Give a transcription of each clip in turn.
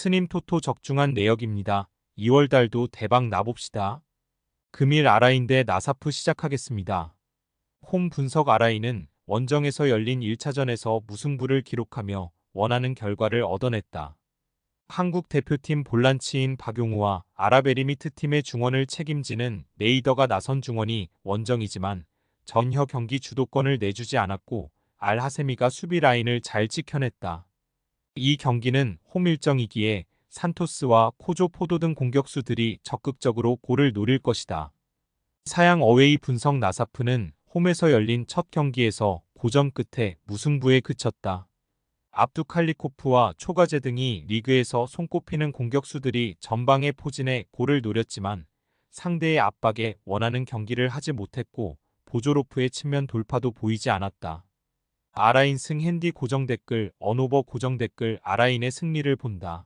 스님 토토 적중한 내역입니다. 2월달도 대박 나봅시다. 금일 아라인 대 나사프 시작하겠습니다. 홈 분석 아라인은 원정에서 열린 1차전에서 무승부를 기록하며 원하는 결과를 얻어냈다. 한국 대표팀 볼란치인 박용우와 아랍에미리트 팀의 중원을 책임지는 메이더가 나선 중원이 원정이지만 전혀 경기 주도권을 내주지 않았고 알하세미가 수비 라인을 잘 지켜냈다. 이 경기는 홈 일정이기에 산토스와 코조 포도 등 공격수들이 적극적으로 골을 노릴 것이다. 사양 어웨이 분석 나사프는 홈에서 열린 첫 경기에서 고전 끝에 무승부에 그쳤다. 압두칼리코프와 초가제 등이 리그에서 손꼽히는 공격수들이 전방에 포진해 골을 노렸지만 상대의 압박에 원하는 경기를 하지 못했고 보조로프의 측면 돌파도 보이지 않았다. 아라인 승 핸디 고정 댓글 언오버 고정 댓글 아라인의 승리를 본다.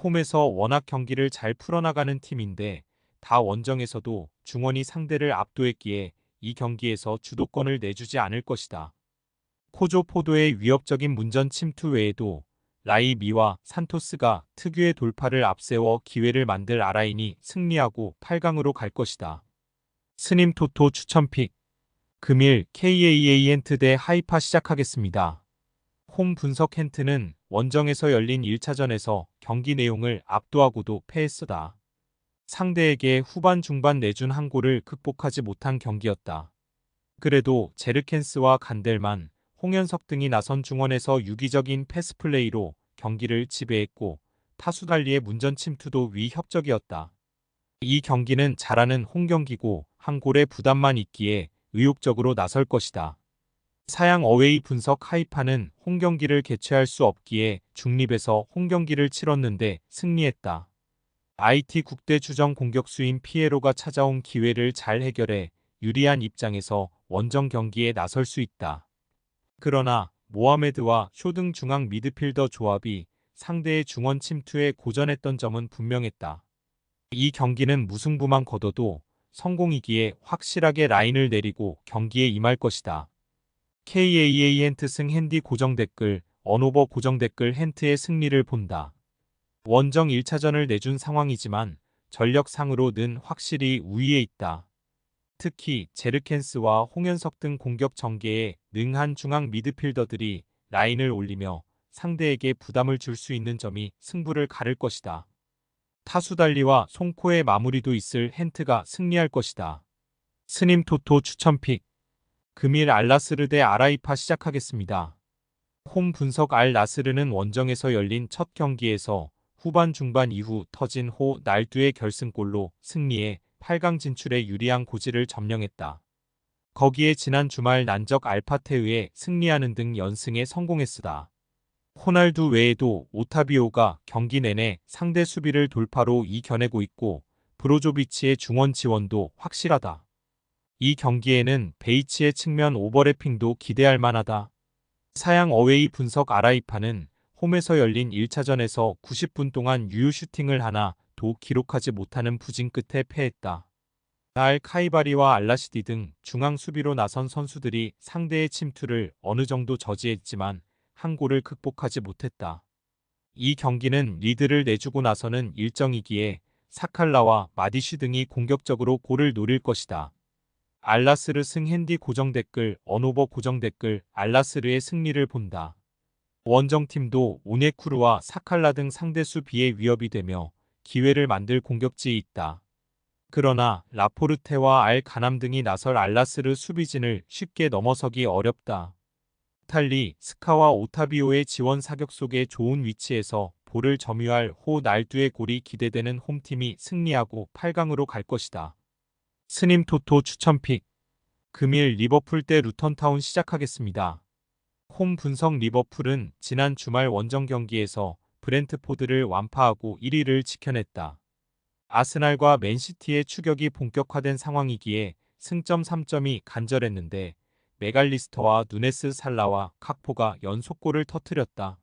홈에서 워낙 경기를 잘 풀어나가는 팀인데 다 원정에서도 중원이 상대를 압도했기에 이 경기에서 주도권을 내주지 않을 것이다. 코조 포도의 위협적인 문전 침투 외에도 라이 미와 산토스가 특유의 돌파를 앞세워 기회를 만들 아라인이 승리하고 8강으로 갈 것이다. 스님 토토 추천픽 금일 KAA 엔트 대 하이파 시작하겠습니다. 홈 분석 헨트는 원정에서 열린 1차전에서 경기 내용을 압도하고도 패했으다. 상대에게 후반 중반 내준 한 골을 극복하지 못한 경기였다. 그래도 제르켄스와 간델만, 홍현석 등이 나선 중원에서 유기적인 패스플레이로 경기를 지배했고 타수달리의 문전 침투도 위협적이었다. 이 경기는 잘하는 홈 경기고 한 골의 부담만 있기에 의욕적으로 나설 것이다. 사양 어웨이 분석 하이파는 홈 경기를 개최할 수 없기에 중립에서 홈 경기를 치렀는데 승리했다. IT 국대 주정 공격수인 피에로가 찾아온 기회를 잘 해결해 유리한 입장에서 원정 경기에 나설 수 있다. 그러나 모하메드와 쇼 등 중앙 미드필더 조합이 상대의 중원 침투에 고전했던 점은 분명했다. 이 경기는 무승부만 거둬도 성공이기에 확실하게 라인을 내리고 경기에 임할 것이다. KAA 헨트 승 핸디 고정 댓글 언오버 고정 댓글 헨트의 승리를 본다. 원정 1차전을 내준 상황이지만 전력상으로는 확실히 우위에 있다. 특히 제르켄스와 홍현석 등 공격 전개에 능한 중앙 미드필더들이 라인을 올리며 상대에게 부담을 줄 수 있는 점이 승부를 가를 것이다. 타수달리와 송코의 마무리도 있을 헨트가 승리할 것이다. 스님 토토 추천픽 금일 알나스르 대 아라이파 시작하겠습니다. 홈 분석 알나스르는 원정에서 열린 첫 경기에서 후반 중반 이후 터진 호 날두의 결승골로 승리해 8강 진출에 유리한 고지를 점령했다. 거기에 지난 주말 난적 알파테의에 승리하는 등 연승에 성공했으다. 호날두 외에도 오타비오가 경기 내내 상대 수비를 돌파로 이겨내고 있고 브로조비치의 중원 지원도 확실하다. 이 경기에는 베이치의 측면 오버래핑도 기대할 만하다. 사양 어웨이 분석 아라이파는 홈에서 열린 1차전에서 90분 동안 유효 슈팅을 하나도 기록하지 못하는 부진 끝에 패했다. 알 카이바리와 알라시디 등 중앙 수비로 나선 선수들이 상대의 침투를 어느 정도 저지했지만 한 골을 극복하지 못했다. 이 경기는 리드를 내주고 나서는 일정이기에 사칼라와 마디슈 등이 공격적으로 골을 노릴 것이다. 알나스르 승 핸디 고정 댓글 언오버 고정 댓글 알나스르의 승리를 본다. 원정팀도 오네쿠르와 사칼라 등 상대 수비에 위협이 되며 기회를 만들 공격지에 있다. 그러나 라포르테와 알 가남 등이 나설 알나스르 수비진을 쉽게 넘어서기 어렵다. 이탈리, 스카와 오타비오의 지원 사격 속에 좋은 위치에서 볼을 점유할 호 날두의 골이 기대되는 홈팀이 승리하고 8강으로 갈 것이다. 스님 토토 추천픽 금일 리버풀 대 루턴타운 시작하겠습니다. 홈 분석 리버풀은 지난 주말 원정 경기에서 브렌트포드를 완파하고 1위를 지켜냈다. 아스날과 맨시티의 추격이 본격화된 상황이기에 승점 3점이 간절했는데 메갈리스터와 누네스 살라와 칵포가 연속골을 터뜨렸다.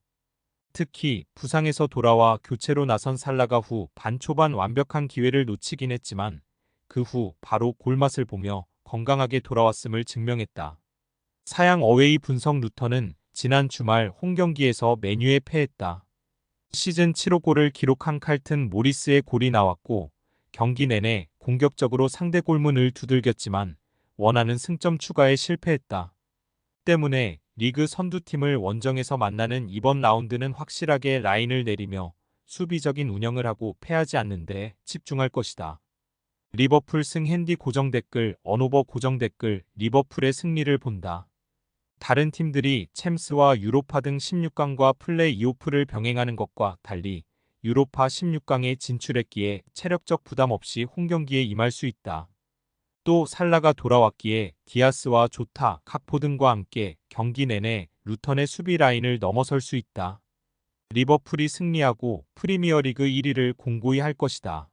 특히 부상에서 돌아와 교체로 나선 살라가 후 반초반 완벽한 기회를 놓치긴 했지만 그 후 바로 골맛을 보며 건강하게 돌아왔음을 증명했다. 사양 어웨이 분석 루턴은 지난 주말 홈 경기에서 맨유에 패했다. 시즌 7호 골을 기록한 칼튼 모리스의 골이 나왔고 경기 내내 공격적으로 상대 골문을 두들겼지만 원하는 승점 추가에 실패했다. 때문에 리그 선두팀을 원정에서 만나는 이번 라운드는 확실하게 라인을 내리며 수비적인 운영을 하고 패하지 않는 데 집중할 것이다. 리버풀 승 핸디 고정 댓글 언오버 고정 댓글 리버풀의 승리를 본다. 다른 팀들이 챔스와 유로파 등 16강과 플레이오프를 병행하는 것과 달리 유로파 16강에 진출했기에 체력적 부담 없이 홈경기에 임할 수 있다. 또 살라가 돌아왔기에 디아스와 조타, 각포 등과 함께 경기 내내 루턴의 수비 라인을 넘어설 수 있다. 리버풀이 승리하고 프리미어리그 1위를 공고히 할 것이다.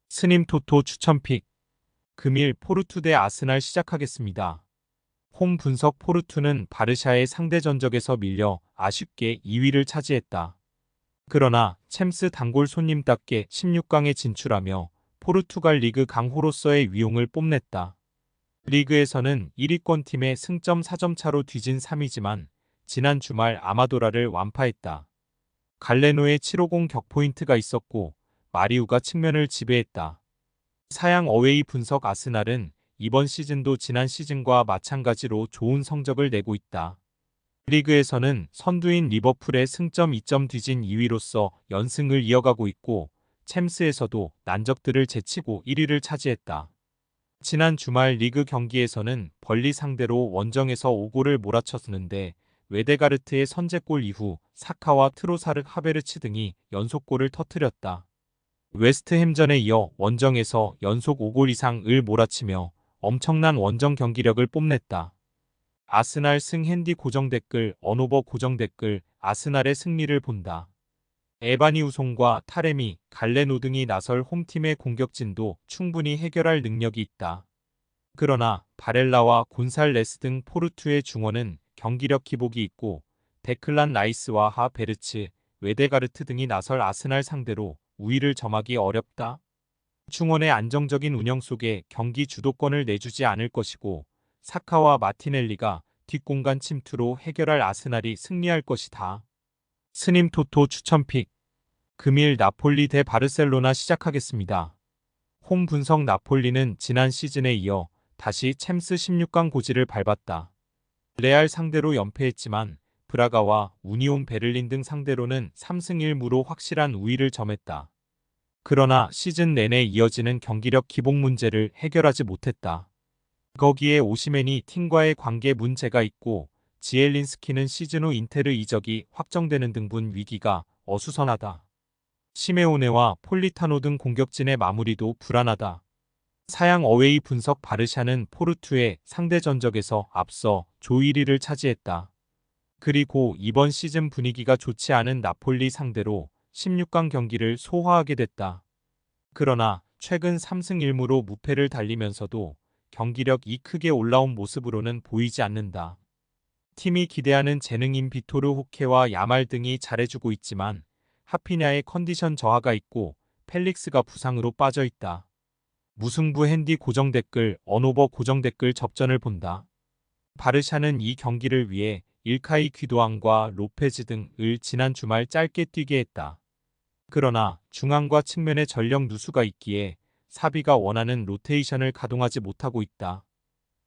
스님 토토 추천픽 금일 포르투 대 아스날 시작하겠습니다. 홈 분석 포르투는 바르샤의 상대 전적에서 밀려 아쉽게 2위를 차지했다. 그러나 챔스 단골 손님답게 16강에 진출하며 포르투갈 리그 강호로서의 위용을 뽐냈다. 리그에서는 1위권 팀의 승점 4점 차로 뒤진 3위지만 지난 주말 아마도라를 완파했다. 갈레노의 750 격포인트가 있었고 마리우가 측면을 지배했다. 사양 어웨이 분석 아스날은 이번 시즌도 지난 시즌과 마찬가지로 좋은 성적을 내고 있다. 리그에서는 선두인 리버풀의 승점 2점 뒤진 2위로서 연승을 이어가고 있고 챔스에서도 난적들을 제치고 1위를 차지했다. 지난 주말 리그 경기에서는 벌리 상대로 원정에서 5골을 몰아쳤는데 웨데가르트의 선제골 이후 사카와 트로사르 하베르츠 등이 연속골을 터뜨렸다. 웨스트햄전에 이어 원정에서 연속 5골 이상을 몰아치며 엄청난 원정 경기력을 뽐냈다. 아스날 승 핸디 고정 댓글 언오버 고정 댓글 아스날의 승리를 본다. 에바니 우송과 타레미, 갈레노 등이 나설 홈팀의 공격진도 충분히 해결할 능력이 있다. 그러나 바렐라와 곤살레스 등 포르투의 중원은 경기력 기복이 있고 데클란 라이스와 하베르츠, 웨데가르트 등이 나설 아스날 상대로 우위를 점하기 어렵다. 중원의 안정적인 운영 속에 경기 주도권을 내주지 않을 것이고 사카와 마티넬리가 뒷공간 침투로 해결할 아스날이 승리할 것이다. 스님 토토 추천픽 금일 나폴리 대 바르셀로나 시작하겠습니다. 홈 분석 나폴리는 지난 시즌에 이어 다시 챔스 16강 고지를 밟았다. 레알 상대로 연패했지만 브라가와 우니온 베를린 등 상대로는 3승 1무로 확실한 우위를 점했다. 그러나 시즌 내내 이어지는 경기력 기복 문제를 해결하지 못했다. 거기에 오시멘이 팀과의 관계 문제가 있고 지엘린스키는 시즌 후 인테르 이적이 확정되는 등분 위기가 어수선하다. 시메오네와 폴리타노 등 공격진의 마무리도 불안하다. 사양 어웨이 분석 바르샤는 포르투의 상대 전적에서 앞서 조 1위를 차지했다. 그리고 이번 시즌 분위기가 좋지 않은 나폴리 상대로 16강 경기를 소화하게 됐다. 그러나 최근 3승 1무로 무패를 달리면서도 경기력이 크게 올라온 모습으로는 보이지 않는다. 팀이 기대하는 재능인 비토르 호케와 야말 등이 잘해주고 있지만 하피냐의 컨디션 저하가 있고 펠릭스가 부상으로 빠져 있다. 무승부 핸디 고정 댓글 언오버 고정 댓글 접전을 본다. 바르샤는 이 경기를 위해 일카이 귀도안과 로페즈 등을 지난 주말 짧게 뛰게 했다. 그러나 중앙과 측면에 전력 누수가 있기에 사비가 원하는 로테이션을 가동하지 못하고 있다.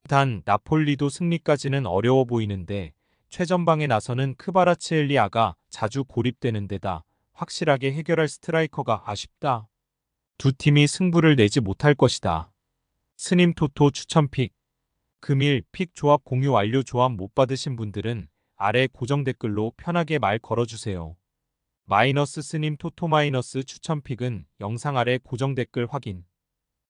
단 나폴리도 승리까지는 어려워 보이는데 최전방에 나서는 크바라츠엘리아가 자주 고립되는 데다 확실하게 해결할 스트라이커가 아쉽다. 두 팀이 승부를 내지 못할 것이다. 스님 토토 추천픽 금일 픽 조합 공유 완료. 조합 못 받으신 분들은 아래 고정 댓글로 편하게 말 걸어주세요. 마이너스 스님 토토 마이너스 추천픽은 영상 아래 고정 댓글 확인.